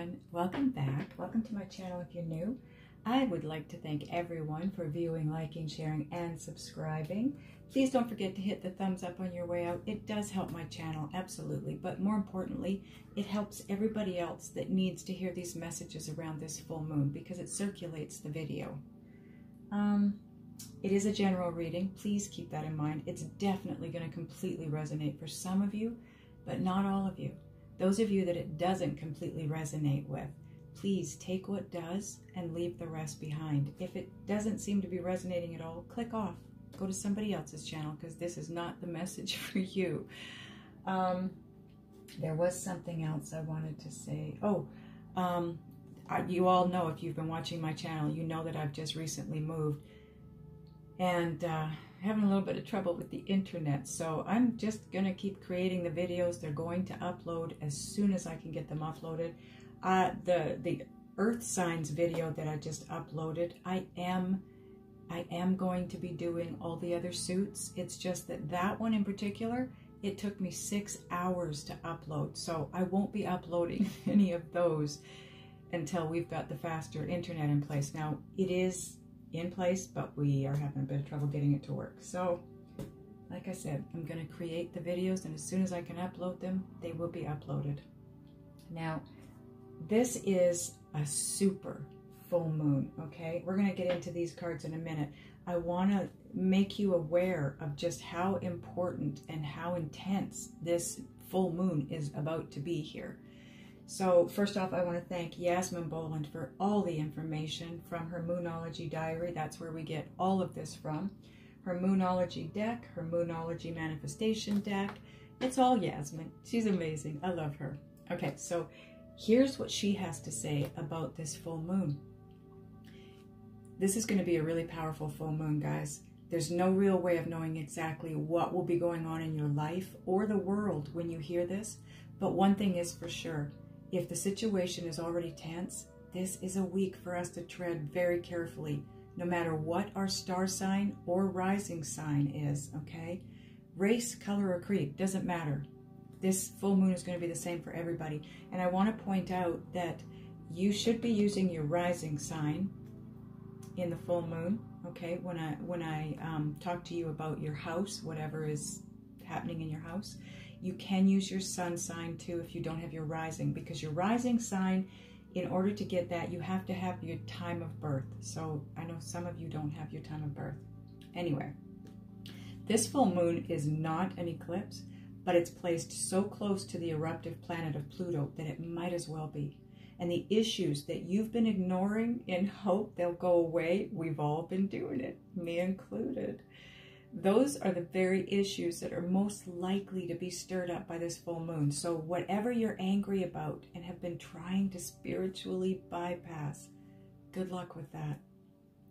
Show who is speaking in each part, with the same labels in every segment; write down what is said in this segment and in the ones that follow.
Speaker 1: everyone, welcome back. Welcome to my channel if you're new. I would like to thank everyone for viewing, liking, sharing, and subscribing. Please don't forget to hit the thumbs up on your way out. It does help my channel, absolutely, but more importantly, it helps everybody else that needs to hear these messages around this full moon because it circulates the video. It is a general reading. Please keep that in mind. It's definitely going to completely resonate for some of you, but not all of you. Those of you that it doesn't completely resonate with, please take what does and leave the rest behind. If it doesn't seem to be resonating at all, click off. Go to somebody else's channel because this is not the message for you. There was something else I wanted to say. You all know, if you've been watching my channel, you know that I've just recently moved and having a little bit of trouble with the internet. So I'm just going to keep creating the videos. They're going to upload as soon as I can get them uploaded. The Earth Signs video that I just uploaded, I am going to be doing all the other suits. It's just that one in particular, it took me 6 hours to upload. So I won't be uploading any of those until we've got the faster internet in place. Now, it is in place, but we are having a bit of trouble getting it to work. So, like I said, I'm going to create the videos, and as soon as I can upload them, they will be uploaded. Now, this is a super full moon, okay? We're going to get into these cards in a minute. I want to make you aware of just how important and how intense this full moon is about to be here. So first off, I want to thank Yasmin Boland for all the information from her Moonology Diary. That's where we get all of this from. Her Moonology deck, her Moonology manifestation deck. It's all Yasmin. She's amazing. I love her. Okay, so here's what she has to say about this full moon. This is going to be a really powerful full moon, guys. There's no real way of knowing exactly what will be going on in your life or the world when you hear this. But one thing is for sure. If the situation is already tense, this is a week for us to tread very carefully, no matter what our star sign or rising sign is, okay? Race, color, or creed, doesn't matter. This full moon is going to be the same for everybody. And I want to point out that you should be using your rising sign in the full moon, okay? When I talk to you about your house, whatever is happening in your house, you can use your sun sign too if you don't have your rising, because your rising sign, in order to get that, you have to have your time of birth. So I know some of you don't have your time of birth. Anyway, this full moon is not an eclipse, but it's placed so close to the eruptive planet of Pluto that it might as well be. And the issues that you've been ignoring in hope they'll go away, we've all been doing it, me included. Those are the very issues that are most likely to be stirred up by this full moon. So whatever you're angry about and have been trying to spiritually bypass, good luck with that.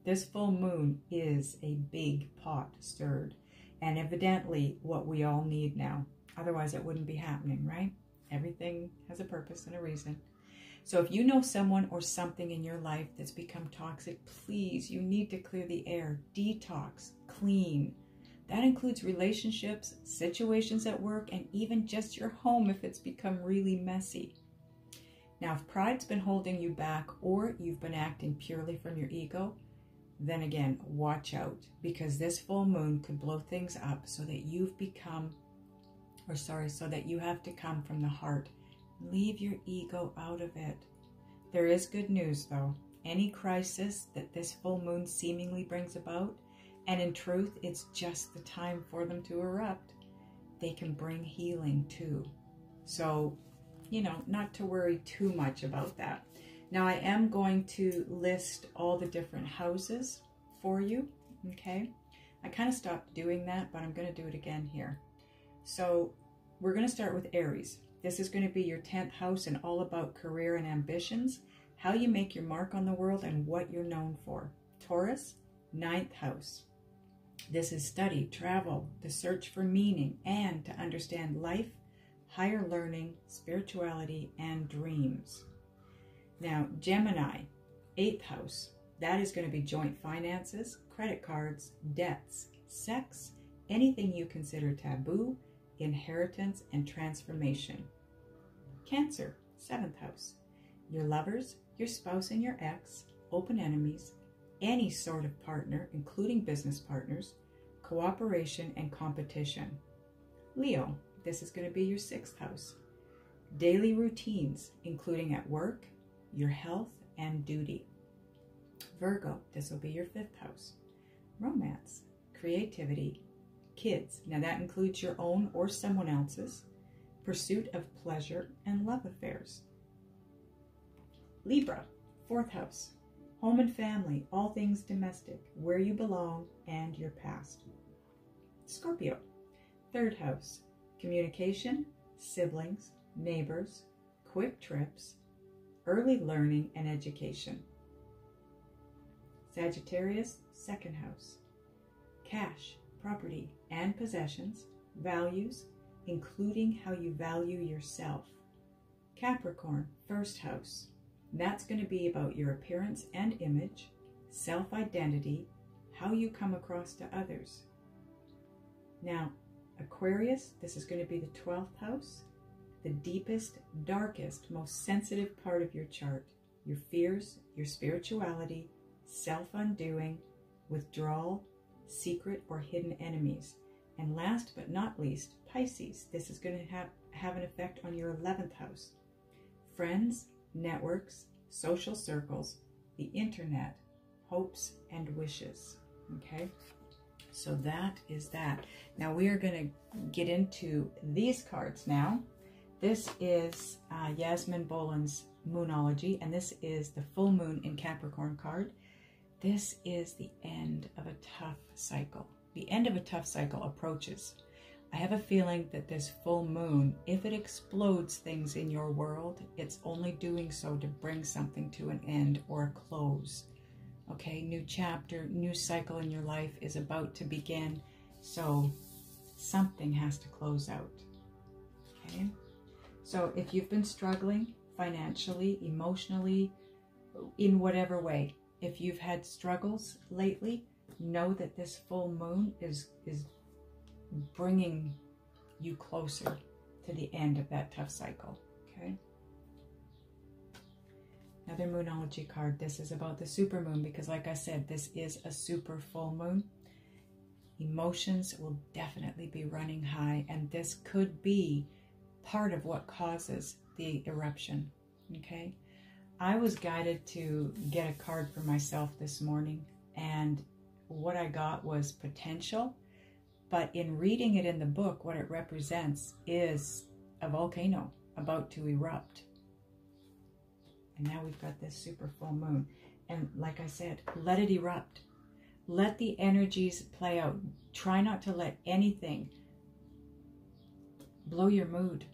Speaker 1: This full moon is a big pot stirred, and evidently what we all need now. Otherwise it wouldn't be happening, right? Everything has a purpose and a reason. So if you know someone or something in your life that's become toxic, please, you need to clear the air, detox, clean. That includes relationships, situations at work, and even just your home if it's become really messy. Now, if pride's been holding you back or you've been acting purely from your ego, then again, watch out, because this full moon could blow things up so that so that you have to come from the heart. Leave your ego out of it. There is good news though. Any crisis that this full moon seemingly brings about, and in truth, it's just the time for them to erupt, they can bring healing too. So, you know, not to worry too much about that. Now, I am going to list all the different houses for you, okay? I kind of stopped doing that, but I'm going to do it again here. So, we're going to start with Aries. This is going to be your 10th house and all about career and ambitions, how you make your mark on the world, and what you're known for. Taurus, 9th house. This is study, travel, the search for meaning, and to understand life, higher learning, spirituality, and dreams. Now, Gemini, 8th house. That is going to be joint finances, credit cards, debts, sex, anything you consider taboo, inheritance, and transformation. Cancer, 7th house. your lovers, your spouse and your ex, open enemies, any sort of partner, including business partners, cooperation and competition. Leo, this is going to be your 6th house. Daily routines, including at work, your health, and duty. Virgo, this will be your 5th house. Romance, creativity, kids. Now that includes your own or someone else's. Pursuit of pleasure and love affairs. Libra, 4th house. Home and family, all things domestic, where you belong, and your past. Scorpio, 3rd house. Communication, siblings, neighbors, quick trips, early learning and education. Sagittarius, 2nd house. Cash, property, and possessions, values, including how you value yourself. Capricorn, 1st house. That's going to be about your appearance and image, self-identity, how you come across to others. Now, Aquarius, this is going to be the 12th house, the deepest, darkest, most sensitive part of your chart. Your fears, your spirituality, self-undoing, withdrawal, secret or hidden enemies. And last but not least, Pisces. This is going to have an effect on your 11th house. Friends, networks, social circles, the internet, hopes and wishes. Okay, so that is that. Now we are going to get into these cards now. This is Yasmin Boland's Moonology, and this is the full moon in Capricorn card. This is the end of a tough cycle. The end of a tough cycle approaches. I have a feeling that this full moon, if it explodes things in your world, it's only doing so to bring something to an end or a close. Okay, new chapter, new cycle in your life is about to begin. So something has to close out. Okay, so if you've been struggling financially, emotionally, in whatever way, if you've had struggles lately, know that this full moon is bringing you closer to the end of that tough cycle. Okay. Another Moonology card. This is about the supermoon because, like I said, this is a super full moon. Emotions will definitely be running high, and this could be part of what causes the eruption. Okay. I was guided to get a card for myself this morning, and what I got was potential, but in reading it in the book, what it represents is a volcano about to erupt. And now we've got this super full moon. And like I said, let it erupt. Let the energies play out. Try not to let anything blow your mood,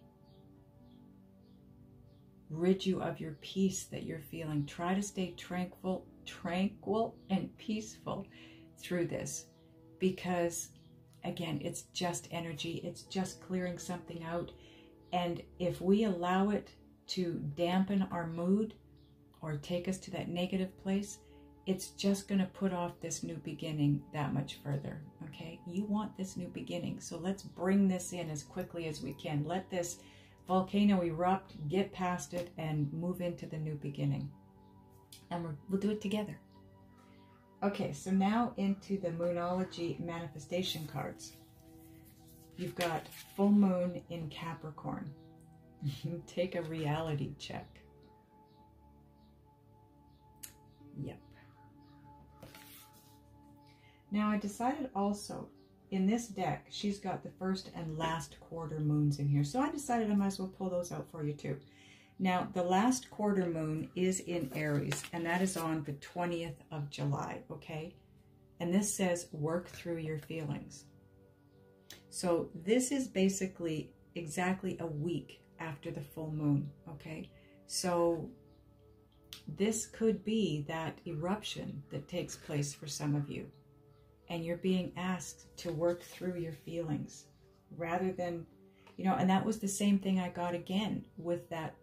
Speaker 1: rid you of your peace that you're feeling. Try to stay tranquil and peaceful through this, because again, it's just energy. It's just clearing something out. And if we allow it to dampen our mood or take us to that negative place, it's just going to put off this new beginning that much further. Okay, you want this new beginning, so let's bring this in as quickly as we can. Let this volcano erupt, get past it, and move into the new beginning. And we'll do it together. Okay, so now into the Moonology manifestation cards. You've got full moon in Capricorn. Take a reality check. Yep. Now I decided also, in this deck, she's got the first and last quarter moons in here. So I decided I might as well pull those out for you too. Now, the last quarter moon is in Aries, and that is on the 20th of July, okay? And this says, work through your feelings. So this is basically exactly a week after the full moon, okay? So this could be that eruption that takes place for some of you, and you're being asked to work through your feelings rather than, you know, and that was the same thing I got again with that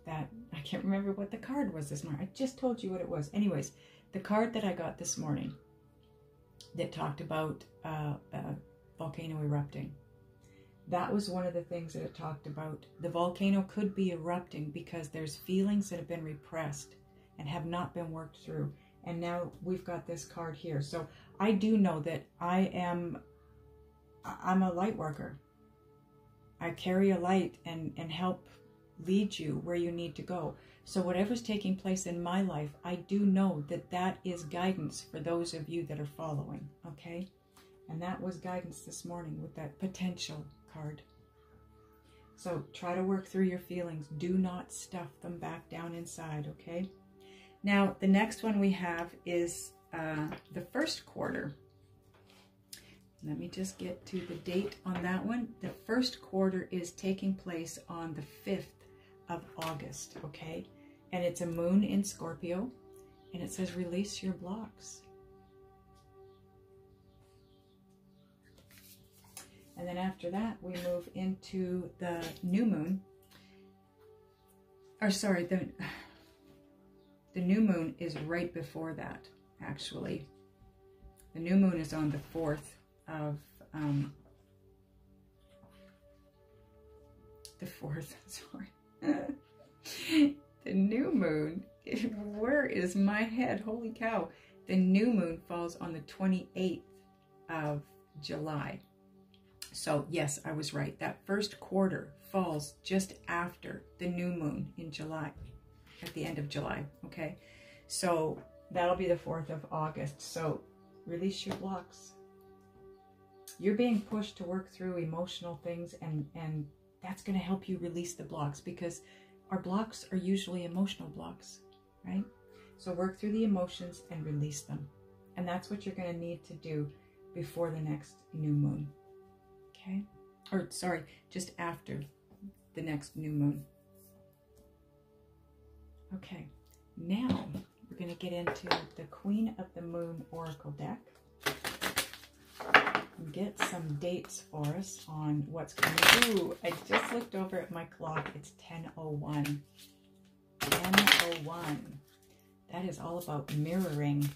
Speaker 1: I can't remember what the card was this morning. I just told you what it was. Anyways, the card that I got this morning that talked about volcano erupting. that was one of the things that it talked about. The volcano could be erupting because there's feelings that have been repressed and have not been worked through. And now we've got this card here. So I do know that I'm a light worker. I carry a light and help lead you where you need to go. So whatever's taking place in my life, I do know that that is guidance for those of you that are following, okay? And that was guidance this morning with that potential card. So try to work through your feelings. Do not stuff them back down inside, okay? Now, the next one we have is the first quarter. Let me just get to the date on that one. The first quarter is taking place on the 5th of August, okay? And it's a moon in Scorpio, and it says release your blocks. And then after that, we move into the new moon. Or sorry, the new moon is right before that, actually. The new moon is on the 4th of, the 4th, sorry. The new moon, where is my head? Holy cow. The new moon falls on the 28th of July. So yes, I was right. That first quarter falls just after the new moon in July, at the end of July, okay? So that'll be the 4th of August. So release your blocks. You're being pushed to work through emotional things, and that's going to help you release the blocks, because our blocks are usually emotional blocks, right? So work through the emotions and release them. And that's what you're going to need to do before the next new moon, okay? Or sorry, just after the next new moon. Okay, now we're going to get into the Queen of the Moon Oracle deck. Get some dates for us on what's coming. Ooh, I just looked over at my clock. It's 10:01. 10:01. That is all about mirroring.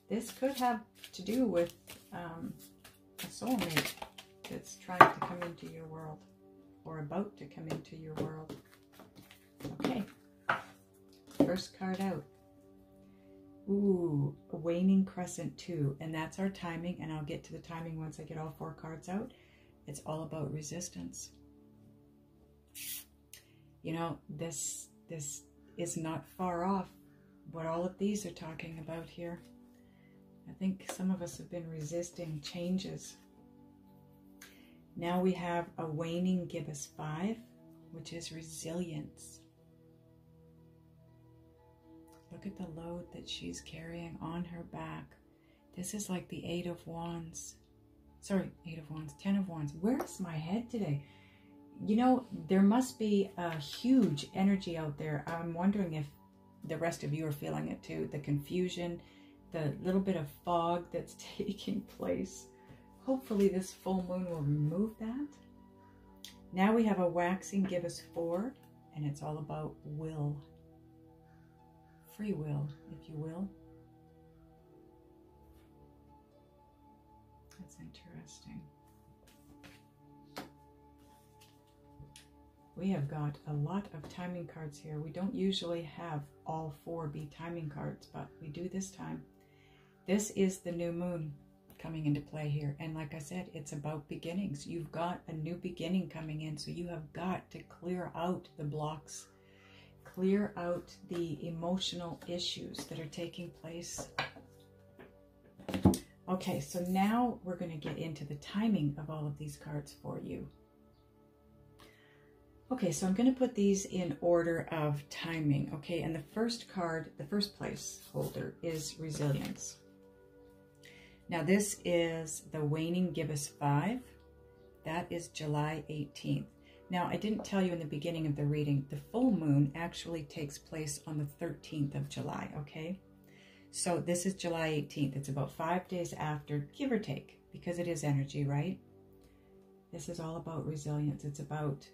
Speaker 1: This could have to do with a soulmate that's trying to come into your world, or about to come into your world. Okay. First card out. Ooh, a waning crescent 2, and that's our timing, and I'll get to the timing once I get all 4 cards out. It's all about resistance. You know, this is not far off what all of these are talking about here. I think some of us have been resisting changes. Now we have a Waning Gibbous 5, which is resilience. Look at the load that she's carrying on her back. This is like the 8 of Wands. Sorry, 8 of Wands, 10 of Wands. Where's my head today? You know, there must be a huge energy out there. I'm wondering if the rest of you are feeling it too. The confusion, the little bit of fog that's taking place. Hopefully this full moon will remove that. Now we have a Waxing Gibbous 4, and it's all about will. Free will, if you will. That's interesting. We have got a lot of timing cards here. We don't usually have all 4 be timing cards, but we do this time. This is the new moon coming into play here. And like I said, it's about beginnings. You've got a new beginning coming in, so you have got to clear out the blocks. Clear out the emotional issues that are taking place. Okay, so now we're going to get into the timing of all of these cards for you. Okay, so I'm going to put these in order of timing. Okay, and the first card, the first place holder, is resilience. Now this is the Waning Gibbous 5. That is July 18th. Now, I didn't tell you in the beginning of the reading, the full moon actually takes place on the 13th of July, okay? So this is July 18th. It's about 5 days after, give or take, because it is energy, right? This is all about resilience. It's about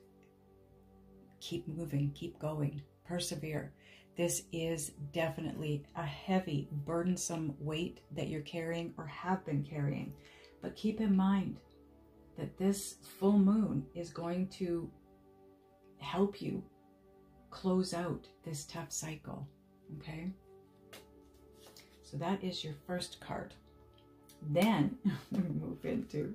Speaker 1: keep moving, keep going, persevere. This is definitely a heavy, burdensome weight that you're carrying or have been carrying. But keep in mind, that this full moon is going to help you close out this tough cycle, okay? So that is your first card. Then we move into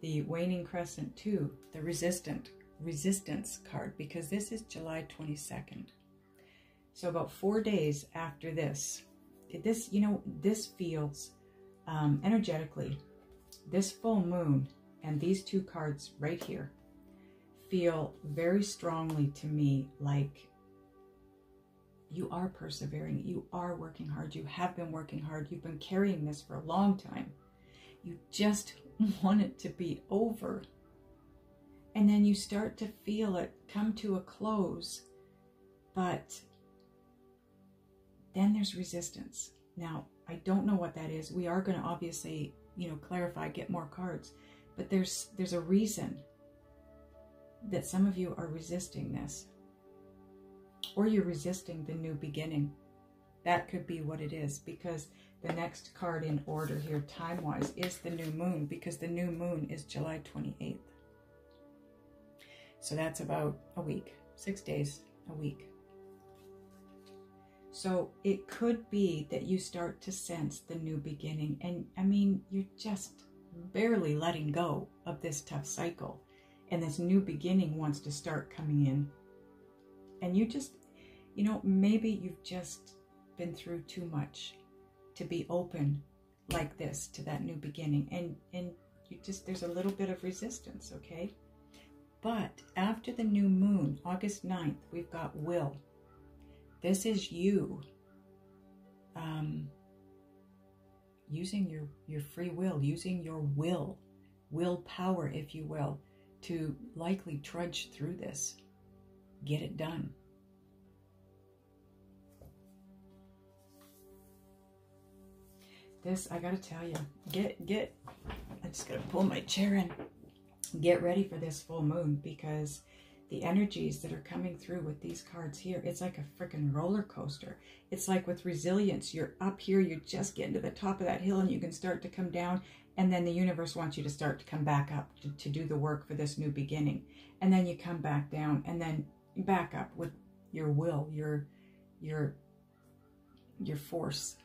Speaker 1: the Waning Crescent 2, the resistance card, because this is July 22nd. So about 4 days after this, you know, this feels energetically, this full moon and these two cards right here feel very strongly to me like you are persevering, you are working hard, you have been working hard, you've been carrying this for a long time. You just want it to be over. And then you start to feel it come to a close, but then there's resistance. Now, I don't know what that is. We are going to obviously, you know, clarify, get more cards, but there's a reason that some of you are resisting this, or you're resisting the new beginning. That could be what it is, because the next card in order here, time-wise, is the new moon, because the new moon is July 28th. So that's about a week, 6 days, a week. So it could be that you start to sense the new beginning. And I mean, you're just barely letting go of this tough cycle. And this new beginning wants to start coming in. And you just, you know, maybe you've just been through too much to be open like this to that new beginning. And you just, there's a little bit of resistance, okay? But after the new moon, August 9th, we've got will. This is you using your free will, using your willpower, if you will, to likely trudge through this, get it done. This, I gotta tell you, I just gotta pull my chair in. Get ready for this full moon, because the energies that are coming through with these cards here, it's like a freaking roller coaster. It's like with resilience, you're up here, you're just getting to the top of that hill and you can start to come down, and then the universe wants you to start to come back up to do the work for this new beginning. And then you come back down and then back up with your will, your force,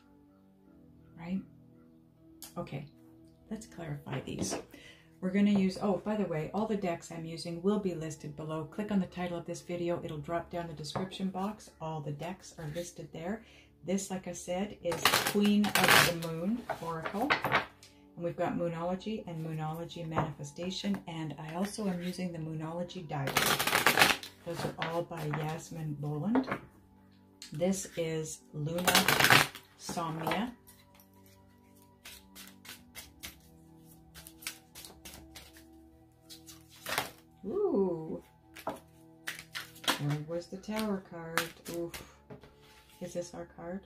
Speaker 1: right? Okay, let's clarify these. We're going to use, oh, by the way, all the decks I'm using will be listed below. Click on the title of this video. It'll drop down the description box. All the decks are listed there. This, like I said, is Queen of the Moon Oracle. And we've got Moonology and Moonology Manifestation. And I also am using the Moonology Diary. Those are all by Yasmin Boland. This is Luna Somnia. Ooh, where was the Tower card? Oof. Is this our card?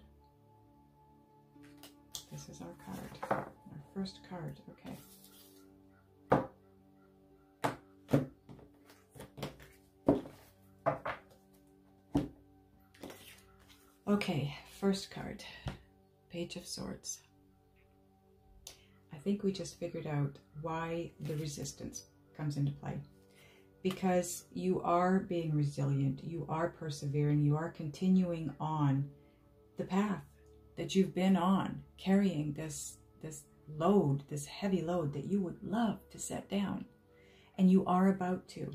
Speaker 1: This is our card. Our first card, okay. Okay, first card. Page of Swords. I think we just figured out why the resistance comes into play. Because you are being resilient, you are persevering, you are continuing on the path that you've been on, carrying this load, this heavy load that you would love to set down. And you are about to.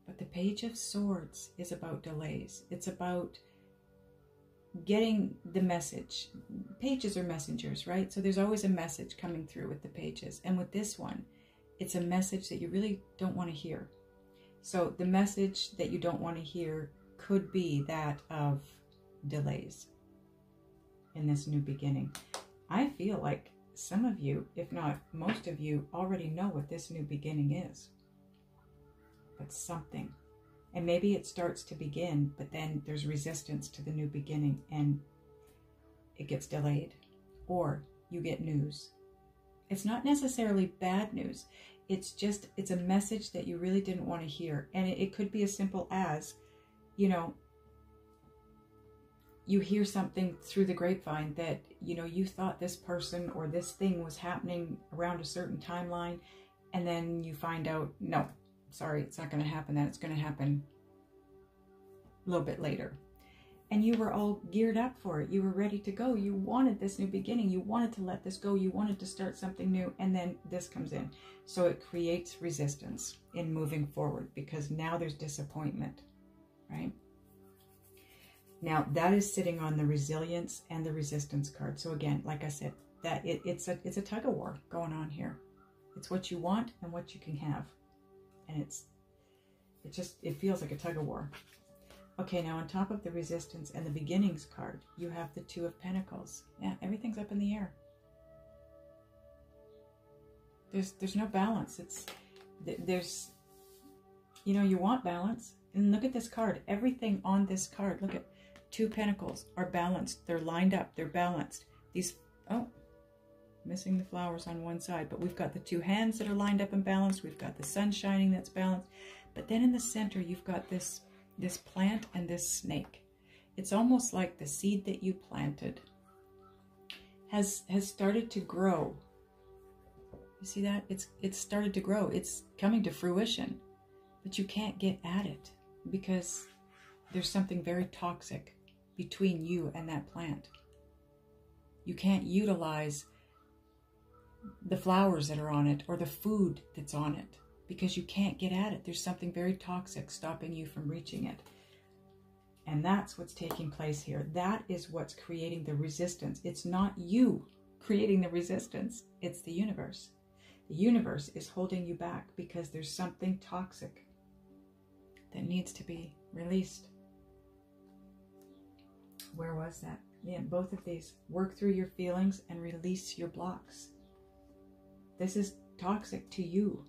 Speaker 1: But the Page of Swords is about delays. It's about getting the message. Pages are messengers, right? So there's always a message coming through with the pages. And with this one, it's a message that you really don't want to hear. So the message that you don't want to hear could be that of delays in this new beginning. I feel like some of you, if not most of you, already know what this new beginning is. But something. And maybe it starts to begin, but then there's resistance to the new beginning and it gets delayed. Or you get news. It's not necessarily bad news. It's just, it's a message that you really didn't want to hear. And it could be as simple as, you know, you hear something through the grapevine that, you know, you thought this person or this thing was happening around a certain timeline, and then you find out, no, sorry, it's not going to happen then. It's going to happen a little bit later. And you were all geared up for it. You were ready to go. You wanted this new beginning. You wanted to let this go. You wanted to start something new. And then this comes in. So it creates resistance in moving forward, because now there's disappointment, right? Now that is sitting on the resilience and the resistance card. So again, like I said, that it's a tug of war going on here. It's what you want and what you can have. And it feels like a tug of war. Okay, now on top of the resistance and the beginnings card, you have the Two of Pentacles. Yeah, everything's up in the air. There's no balance. There's, you know, you want balance. And look at this card. Everything on this card, look at Two Pentacles are balanced. They're lined up. They're balanced. These, oh, missing the flowers on one side. But we've got the two hands that are lined up and balanced. We've got the sun shining that's balanced. But then in the center, you've got this plant and this snake. It's almost like the seed that you planted has started to grow. You see that? It's started to grow. It's coming to fruition. But you can't get at it because there's something very toxic between you and that plant. You can't utilize the flowers that are on it or the food that's on it because you can't get at it. There's something very toxic stopping you from reaching it. And that's what's taking place here. That is what's creating the resistance. It's not you creating the resistance. It's the universe. The universe is holding you back because there's something toxic that needs to be released. Where was that? Yeah, both of these. Work through your feelings and release your blocks. This is toxic to you.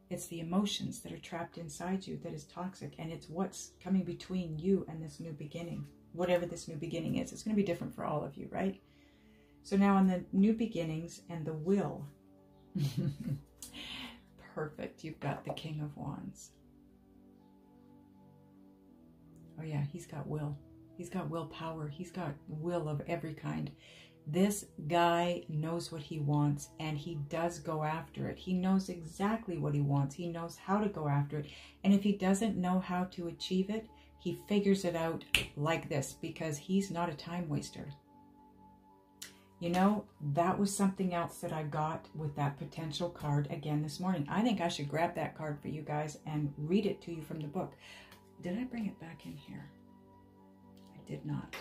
Speaker 1: It's the emotions that are trapped inside you that is toxic, and it's what's coming between you and this new beginning. Whatever this new beginning is, it's going to be different for all of you, right? So now on the new beginnings and the will. Perfect. You've got the King of Wands. Oh yeah, he's got will. He's got willpower. He's got will of every kind. This guy knows what he wants, and he does go after it. He knows exactly what he wants. He knows how to go after it. And if he doesn't know how to achieve it, he figures it out like this, because he's not a time waster. You know, that was something else that I got with that potential card again this morning. I think I should grab that card for you guys and read it to you from the book. Did I bring it back in here? I did not.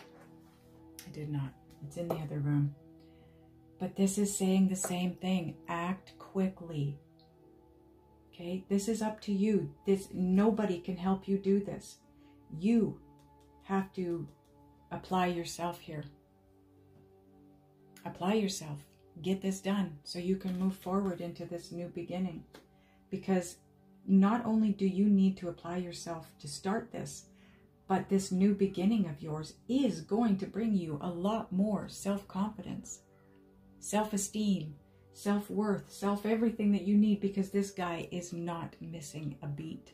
Speaker 1: I did not. It's in the other room. But this is saying the same thing. Act quickly. Okay? This is up to you. Nobody can help you do this. You have to apply yourself here. Apply yourself. Get this done so you can move forward into this new beginning. Because not only do you need to apply yourself to start this, but this new beginning of yours is going to bring you a lot more self-confidence, self-esteem, self-worth, self-everything that you need, because this guy is not missing a beat.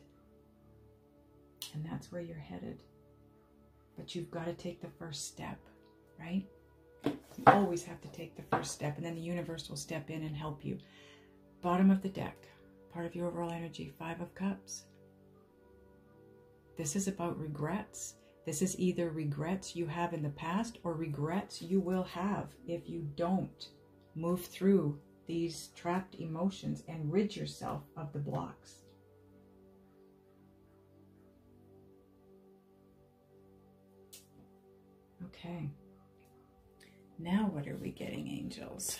Speaker 1: And that's where you're headed. But you've got to take the first step, right? You always have to take the first step, and then the universe will step in and help you. Bottom of the deck, part of your overall energy, 5 of Cups. This is about regrets. This is either regrets you have in the past or regrets you will have if you don't move through these trapped emotions and rid yourself of the blocks. Okay. Now what are we getting, angels?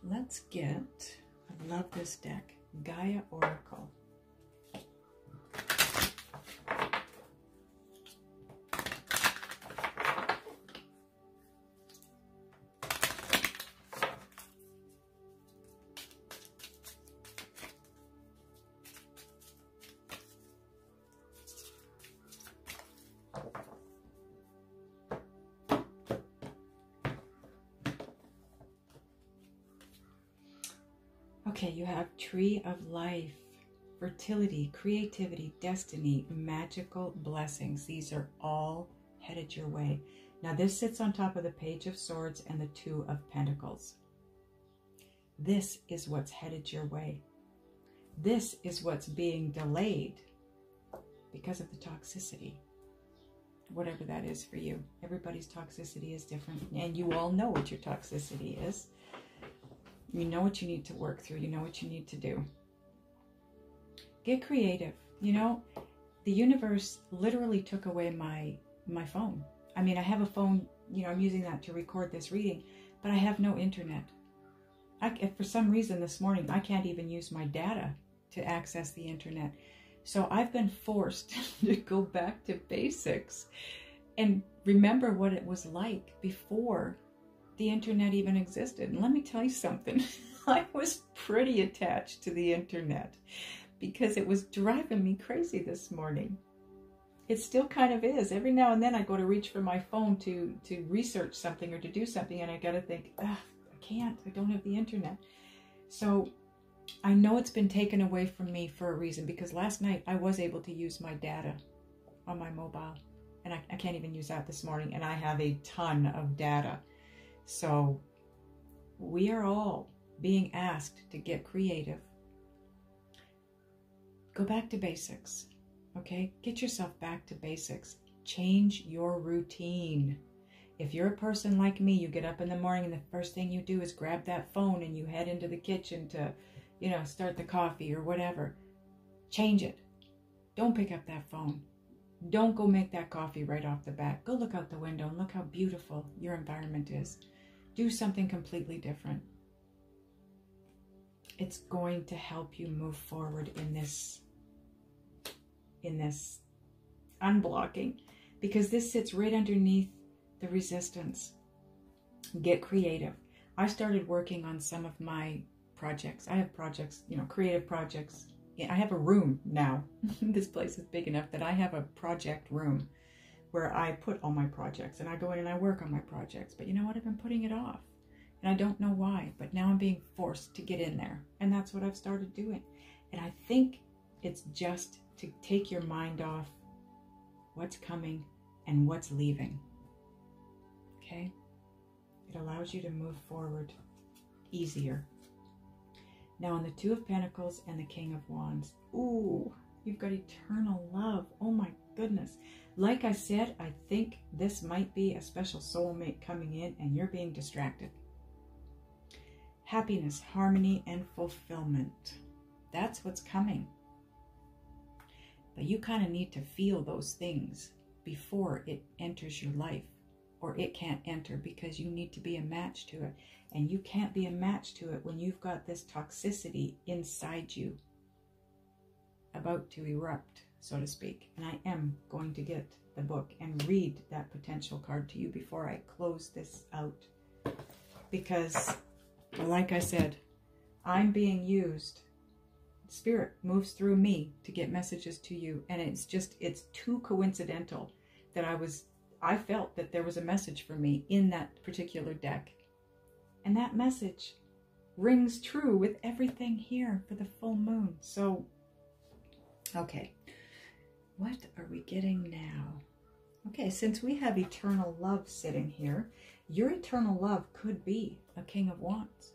Speaker 1: Let's get, I love this deck, Gaia Oracle. Okay, you have Tree of Life, fertility, creativity, destiny, magical blessings. These are all headed your way. Now this sits on top of the Page of Swords and the Two of Pentacles. This is what's headed your way. This is what's being delayed because of the toxicity. Whatever that is for you. Everybody's toxicity is different. And you all know what your toxicity is. You know what you need to work through. You know what you need to do. Get creative. You know, the universe literally took away my phone. I mean, I have a phone, you know, I'm using that to record this reading, but I have no internet. For some reason this morning, I can't even use my data to access the internet. So I've been forced to go back to basics and remember what it was like before the internet even existed. And let me tell you something, I was pretty attached to the internet because it was driving me crazy this morning. It still kind of is. Every now and then I go to reach for my phone to research something or to do something, and I got to think, I can't, I don't have the internet. So I know it's been taken away from me for a reason, because last night I was able to use my data on my mobile, and I can't even use that this morning, and I have a ton of data. So we are all being asked to get creative. Go back to basics, okay? Get yourself back to basics. Change your routine. If you're a person like me, you get up in the morning and the first thing you do is grab that phone and you head into the kitchen to, you know, start the coffee or whatever. Change it. Don't pick up that phone. Don't go make that coffee right off the bat. Go look out the window and look how beautiful your environment is. Do something completely different. It's going to help you move forward in this unblocking, because this sits right underneath the resistance. Get creative. I started working on some of my projects. I have projects, you know, creative projects. I have a room now. This place is big enough that I have a project room where I put all my projects, and I go in and I work on my projects. But you know what? I've been putting it off, and I don't know why, but now I'm being forced to get in there, and that's what I've started doing. And I think it's just to take your mind off what's coming and what's leaving. Okay? It allows you to move forward easier. Now on the Two of Pentacles and the King of Wands, ooh, you've got eternal love. Oh my goodness. Like I said, I think this might be a special soulmate coming in and you're being distracted. Happiness, harmony, and fulfillment. That's what's coming. But you kind of need to feel those things before it enters your life, or it can't enter, because you need to be a match to it. And you can't be a match to it when you've got this toxicity inside you about to erupt, so to speak. And I am going to get the book and read that potential card to you before I close this out. Because, like I said, I'm being used. Spirit moves through me to get messages to you. And it's too coincidental that I felt that there was a message for me in that particular deck. And that message rings true with everything here for the full moon. So, okay, what are we getting now? Okay, since we have eternal love sitting here, your eternal love could be a King of Wands.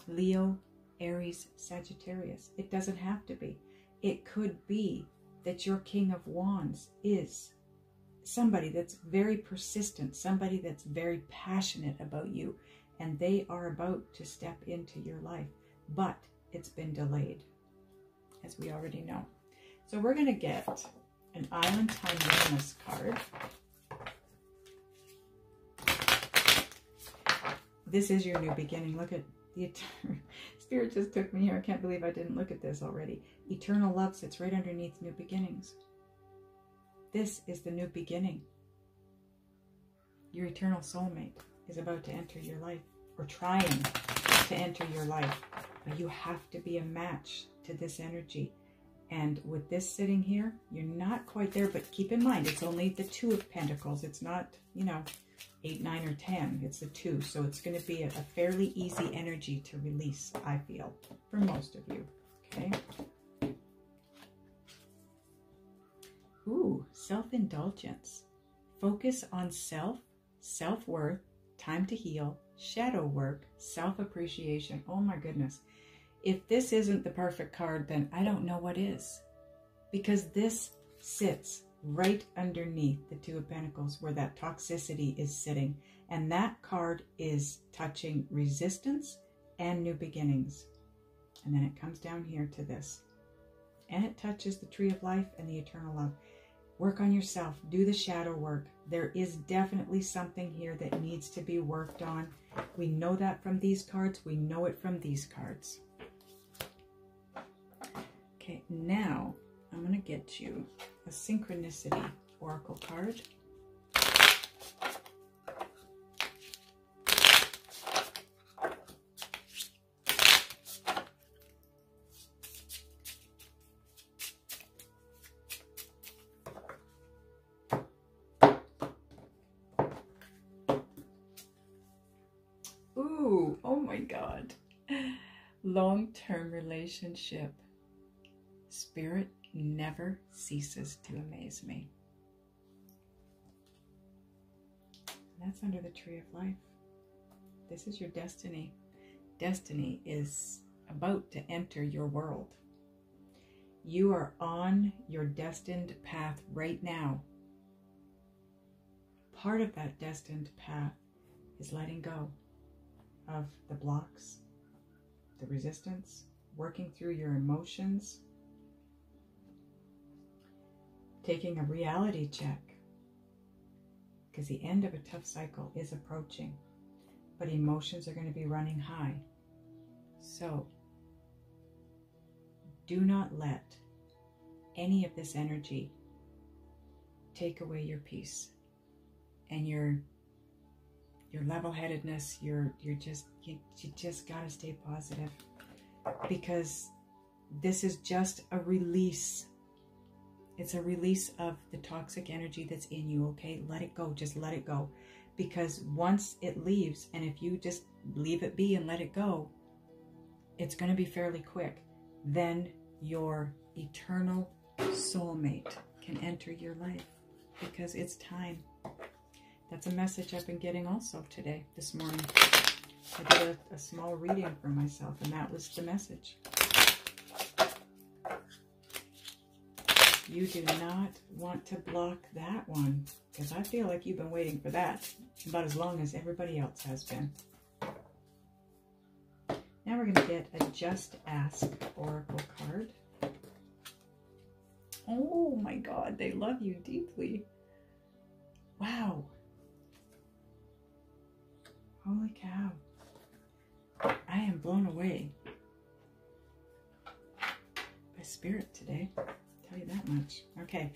Speaker 1: Leo, Aries, Sagittarius. It doesn't have to be. It could be that your King of Wands is somebody that's very persistent, somebody that's very passionate about you, and they are about to step into your life, but it's been delayed, as we already know. So we're going to get an Island Timeless card. This is your new beginning. Look at the Spirit just took me here. I can't believe I didn't look at this already. Eternal love sits right underneath new beginnings. This is the new beginning. Your eternal soulmate is about to enter your life, or trying to enter your life. But you have to be a match to this energy. And with this sitting here, you're not quite there, but keep in mind, it's only the Two of Pentacles. It's not, 8, 9, or 10. It's the 2. So it's going to be a fairly easy energy to release, I feel, for most of you. Okay. Ooh, Self-Indulgence. Focus on self, self-worth, time to heal, shadow work, self-appreciation. Oh my goodness. If this isn't the perfect card, then I don't know what is. Because this sits right underneath the Two of Pentacles where that toxicity is sitting. And that card is touching resistance and new beginnings. And then it comes down here to this. And it touches the Tree of Life and the Eternal Love. Work on yourself. Do the shadow work. There is definitely something here that needs to be worked on. We know that from these cards. We know it from these cards. Okay, now I'm going to get you a Synchronicity Oracle card. Ooh, oh my God. Long-term relationship. Spirit never ceases to amaze me. That's under the Tree of Life. This is your destiny. Destiny is about to enter your world. You are on your destined path right now. Part of that destined path is letting go of the blocks, the resistance, working through your emotions, taking a reality check, because the end of a tough cycle is approaching, but emotions are going to be running high. So do not let any of this energy take away your peace and your level-headedness. You just got to stay positive, because this is just a release. It's a release of the toxic energy that's in you, okay? Let it go. Just let it go. Because once it leaves, and if you just leave it be and let it go, it's going to be fairly quick. Then your eternal soulmate can enter your life, because it's time. That's a message I've been getting also today, this morning. I did a small reading for myself, and that was the message. You do not want to block that one, because I feel like you've been waiting for that about as long as everybody else has been. Now we're going to get a Just Ask Oracle card. Oh my God, they love you deeply. Wow. Holy cow. I am blown away by Spirit today. I'll tell you that much. Okay,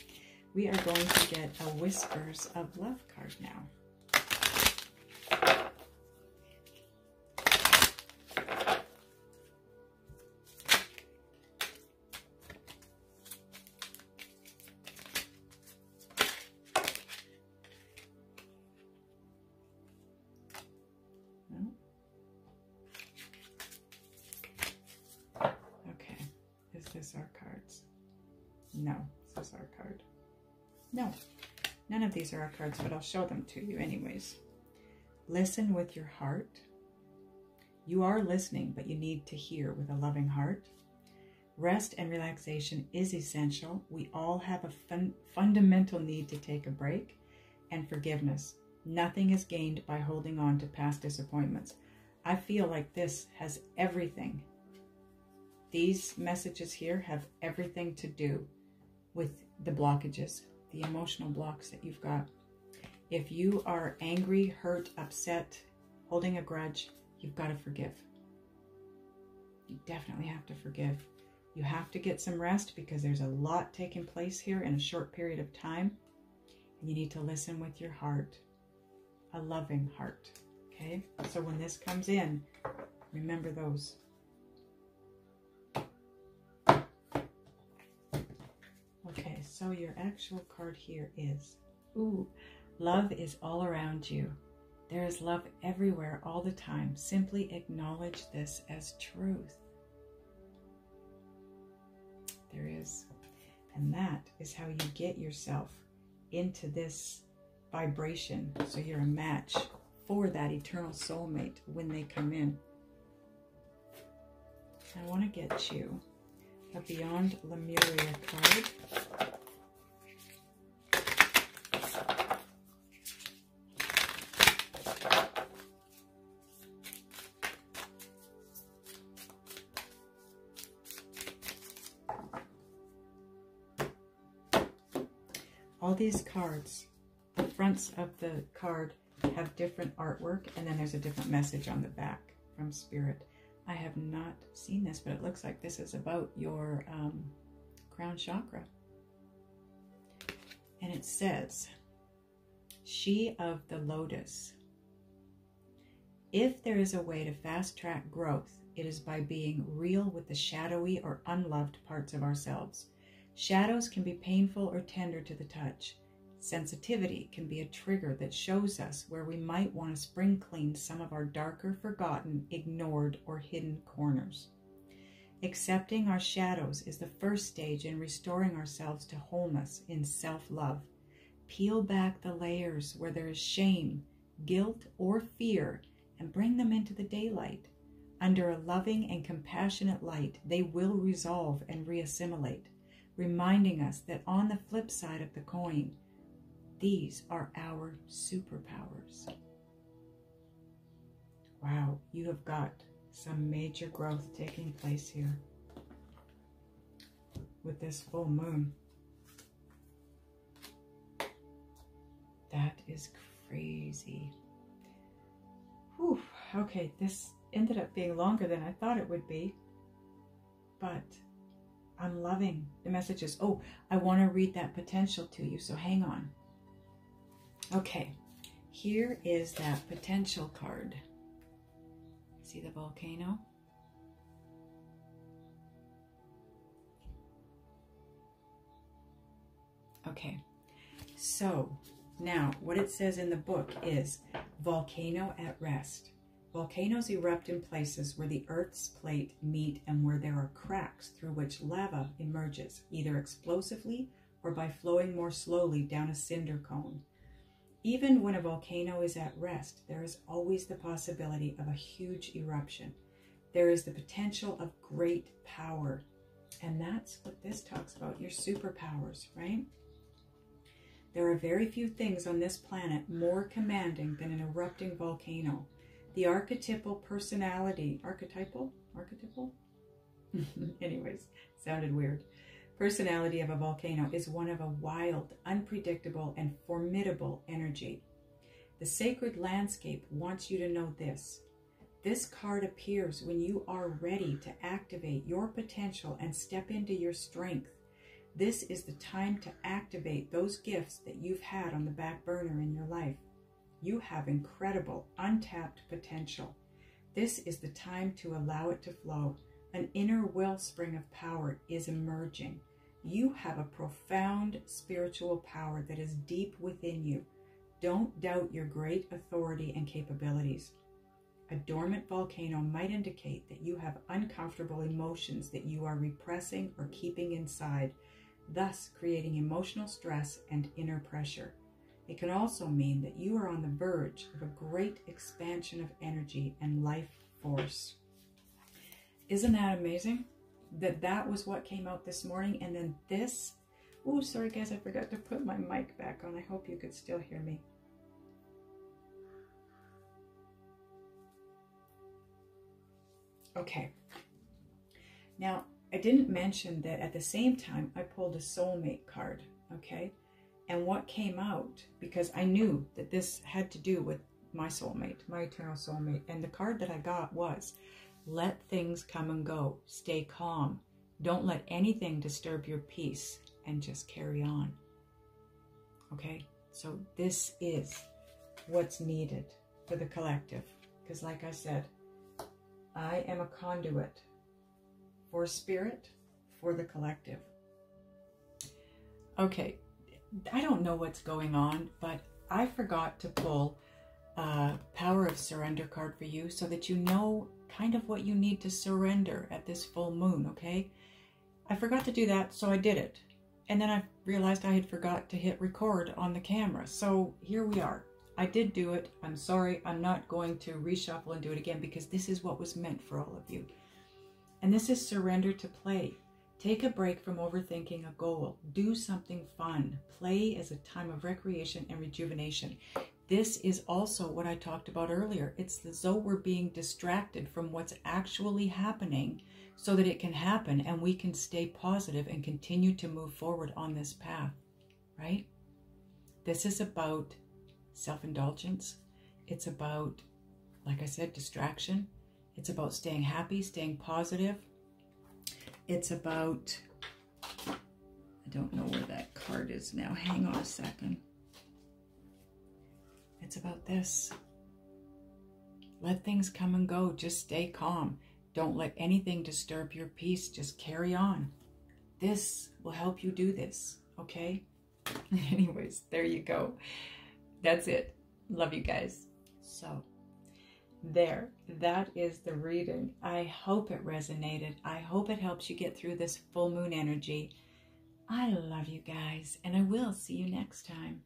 Speaker 1: we are going to get a Whispers of Love card now. This our cards? No, is this our card? No, none of these are our cards, but I'll show them to you anyways. Listen with your heart. You are listening, but you need to hear with a loving heart. Rest and relaxation is essential. We all have a fundamental need to take a break. And forgiveness. Nothing is gained by holding on to past disappointments. I feel like this has everything. These messages here have everything to do with the blockages, the emotional blocks that you've got. If you are angry, hurt, upset, holding a grudge, you've got to forgive. You definitely have to forgive. You have to get some rest, because there's a lot taking place here in a short period of time. And you need to listen with your heart, a loving heart. Okay? So when this comes in, remember those. Okay, so your actual card here is, ooh, love is all around you. There is love everywhere all the time. Simply acknowledge this as truth. There is. And that is how you get yourself into this vibration. So you're a match for that eternal soulmate when they come in. I want to get you a Beyond Lemuria card. All these cards, the fronts of the card have different artwork, and then there's a different message on the back from Spirit. I have not seen this, but it looks like this is about your crown chakra. And it says, She of the Lotus. If there is a way to fast-track growth, it is by being real with the shadowy or unloved parts of ourselves. Shadows can be painful or tender to the touch. Sensitivity can be a trigger that shows us where we might want to spring clean some of our darker, forgotten, ignored, or hidden corners. Accepting our shadows is the first stage in restoring ourselves to wholeness in self-love. Peel back the layers where there is shame, guilt, or fear, and bring them into the daylight. Under a loving and compassionate light, they will resolve and reassimilate, reminding us that on the flip side of the coin, these are our superpowers. Wow, you have got some major growth taking place here with this full moon. That is crazy. Whew. Okay, this ended up being longer than I thought it would be, but I'm loving the messages. Oh, I want to read that potential to you, so hang on. Okay, here is that potential card. See the volcano? Okay, so now what it says in the book is volcano at rest. Volcanoes erupt in places where the Earth's plate meet and where there are cracks through which lava emerges, either explosively or by flowing more slowly down a cinder cone. Even when a volcano is at rest, there is always the possibility of a huge eruption. There is the potential of great power. And that's what this talks about, your superpowers, right? There are very few things on this planet more commanding than an erupting volcano. The archetypal personality, archetypal? Anyways, sounded weird. Personality of a volcano is one of a wild, unpredictable, and formidable energy. The sacred landscape wants you to know this. This card appears when you are ready to activate your potential and step into your strength. This is the time to activate those gifts that you've had on the back burner in your life. You have incredible, untapped potential. This is the time to allow it to flow. An inner wellspring of power is emerging. You have a profound spiritual power that is deep within you. Don't doubt your great authority and capabilities. A dormant volcano might indicate that you have uncomfortable emotions that you are repressing or keeping inside, thus creating emotional stress and inner pressure. It can also mean that you are on the verge of a great expansion of energy and life force. Isn't that amazing? That was what came out this morning. And then this, oh, sorry guys, I forgot to put my mic back on. I hope you could still hear me. Okay. Now, I didn't mention that at the same time, I pulled a soulmate card, okay? And what came out, because I knew that this had to do with my soulmate, my eternal soulmate. And the card that I got was, let things come and go. Stay calm. Don't let anything disturb your peace and just carry on. Okay? So this is what's needed for the collective. Because like I said, I am a conduit for spirit, for the collective. Okay. I don't know what's going on, but I forgot to pull a Power of Surrender card for you so that you know kind of what you need to surrender at this full moon, okay? I forgot to do that, so I did it. And then I realized I had forgot to hit record on the camera. So here we are. I did do it. I'm sorry. I'm not going to reshuffle and do it again because this is what was meant for all of you. And this is surrender to play. Take a break from overthinking a goal. Do something fun. Play is a time of recreation and rejuvenation. This is also what I talked about earlier. It's as though we're being distracted from what's actually happening so that it can happen and we can stay positive and continue to move forward on this path, right? This is about self-indulgence. It's about, like I said, distraction. It's about staying happy, staying positive. It's about, I don't know where that card is now. Hang on a second. It's about this. Let things come and go. Just stay calm. Don't let anything disturb your peace. Just carry on. This will help you do this, okay? Anyways, there you go. That's it. Love you guys. So, there. That is the reading. I hope it resonated. I hope it helps you get through this full moon energy. I love you guys, and I will see you next time.